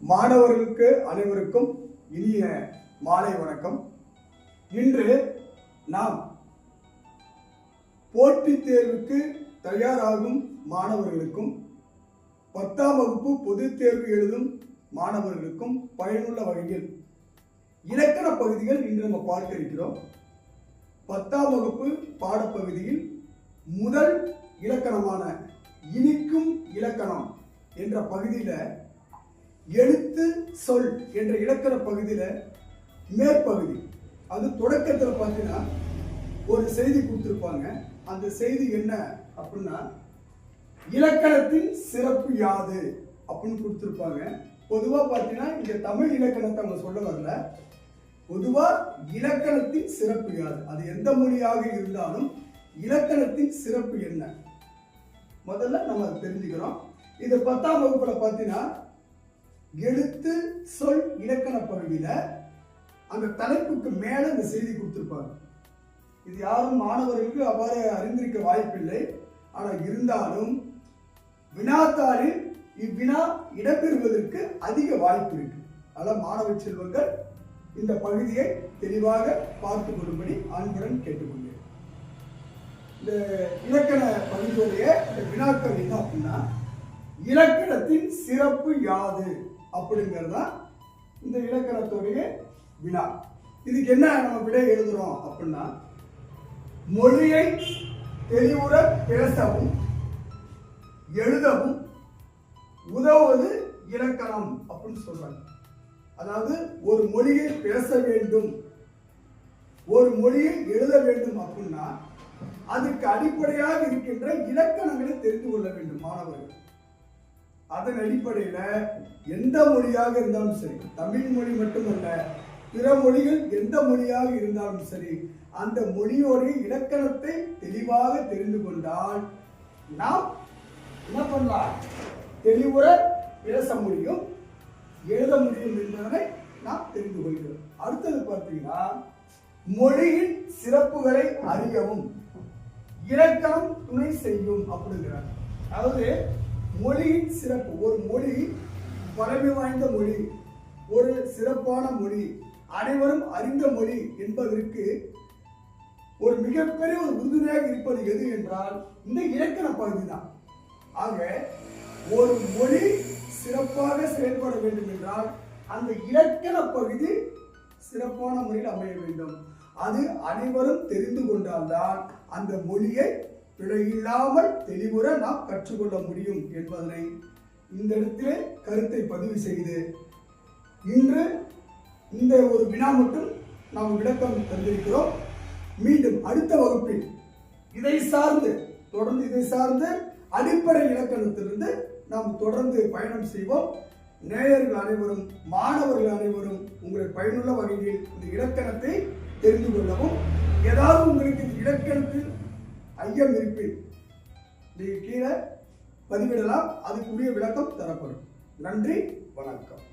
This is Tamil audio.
மாணவர்களுக்கு அனைவருக்கும் இனிய மாலை வணக்கம். இன்று நாம் போட்டித் தேர்வுக்கு தயாராகும் மாணவர்களுக்கும் 10ஆம் வகுப்பு பொதுத் தேர்வு எழுதும் மாணவர்களுக்கும் பயனுள்ள வகையில் இலக்கண பகுதிகள் இன்று நம்ம பார்க்க இருக்கிறோம். 10ஆம் வகுப்பு பாடப்பகுதியில் முதல் இலக்கணமான இனிக்கும் இலக்கணம் என்ற பகுதியில எழுத்து சொல் என்ற இலக்கண பகுதியில மேற்பகுதி, அது தொடக்கத்தில் பார்த்தீங்கன்னா ஒரு செய்தி கொடுத்திருப்பாங்க. அந்த செய்தி என்ன அப்படின்னா, இலக்கணத்தின் சிறப்பு யாது அப்படின்னு கொடுத்திருப்பாங்க. பொதுவா பார்த்தீங்கன்னா இங்க தமிழ் இலக்கணத்தை அவங்க சொல்ல வரல. பொதுவா இலக்கணத்தின் சிறப்பு யாது, அது எந்த மொழியாக இருந்தாலும் இலக்கணத்தின் சிறப்பு என்ன முதல்ல நம்ம தெரிஞ்சுக்கிறோம். இது 10ஆம் வகுப்புல பார்த்தீங்கன்னா எழுத்து சொல் இலக்கண பகுதியில அந்த தலைப்புக்கு மேல இந்த செய்தி கொடுத்திருப்பாங்க. இது யாரும் மாணவர்களுக்கு அவ்வாறு அறிந்திருக்க வாய்ப்பில்லை. ஆனால் இருந்தாலும் வினாத்தாளில் இவ்வினா இடம்பெறுவதற்கு அதிக வாய்ப்பு இருக்கு. அதனால் மாணவ செல்வங்கள் இந்த பகுதியை தெளிவாக பார்த்து கொள்ளும்படி அன்புடன் கேட்டுக்கொண்டேன். இந்த இலக்கண பகுதியுடைய இந்த வினாக்கள் என்ன அப்படின்னா, இலக்கணத்தின் சிறப்பு யாது அப்படிங்கிறதா இந்த இலக்கணத்துடைய வினா. இதுக்கு என்ன நம்ம விடை எழுதுறோம் அப்படின்னா, மொழியை தெளிவுற பேசவும் எழுதவும் உதவுவது இலக்கணம் அப்படின்னு சொல்றாங்க. அதாவது ஒரு மொழியை பேச வேண்டும், ஒரு மொழியை எழுத வேண்டும் அப்படின்னா அதுக்கு அடிப்படையாக இருக்கின்ற இலக்கணங்களை தெரிந்து கொள்ள வேண்டும் மாணவர்கள். அதன் அடிப்படையில எந்த மொழியாக இருந்தாலும் சரி, தமிழ் மொழி மட்டுமல்ல, பிற மொழிகள் எந்த மொழியாக இருந்தாலும் சரி, அந்த மொழியோடைய இலக்கணத்தை தெளிவாக தெரிந்து கொண்டால் நாம் என்ன பண்ணலாம், தெளிவுற பேச முடியும், எழுத முடியும் என்பதனை நாம் தெரிந்து கொள்கிறோம். அடுத்தது பார்த்தீங்கன்னா, மொழியின் சிறப்புகளை அறியவும் இலக்கணம் துணை செய்யும் அப்படிங்கிறாங்க. அதாவது மொழியின் சிறப்பு, ஒரு மொழி பழமை வாய்ந்த மொழி, ஒரு சிறப்பான மொழி, அனைவரும் அறிந்த மொழி என்பதற்கு ஒரு மிகப்பெரிய ஒரு உறுதுணையாக இருப்பது எது என்றால் இந்த இலக்கண பகுதி தான். ஆக ஒரு மொழி சிறப்பாக செயல்பட வேண்டும் என்றால் அந்த இலக்கண பகுதி சிறப்பான முறையில் அமைய வேண்டும். அது அனைவரும் தெரிந்து கொண்டால்தான் அந்த மொழியை பிழையில்லாமல் தெளிவுற நாம் கற்றுக்கொள்ள முடியும் என்பதனை இந்த இடத்திலே கருத்தை பதிவு செய்து இன்று இந்த ஒரு வினா மட்டும் நாம் விளக்கம் தந்திருக்கிறோம். மீண்டும் அடுத்த வகுப்பில் இதை சார்ந்து அடிப்படை இலக்கணத்திலிருந்து நாம் தொடர்ந்து பயணம் செய்வோம். நேயர்கள் அனைவரும், மாணவர்கள் அனைவரும் உங்களை பயனுள்ள வகையில் இந்த இலக்கணத்தை தெரிந்து கொள்ளவும், ஏதாவது உங்களுக்கு இலக்கணத்தில் ஐயம் இருப்பின் நீங்க கீழே பதிவிடலாம், அதுக்குரிய விளக்கம் தரப்படும். நன்றி, வணக்கம்.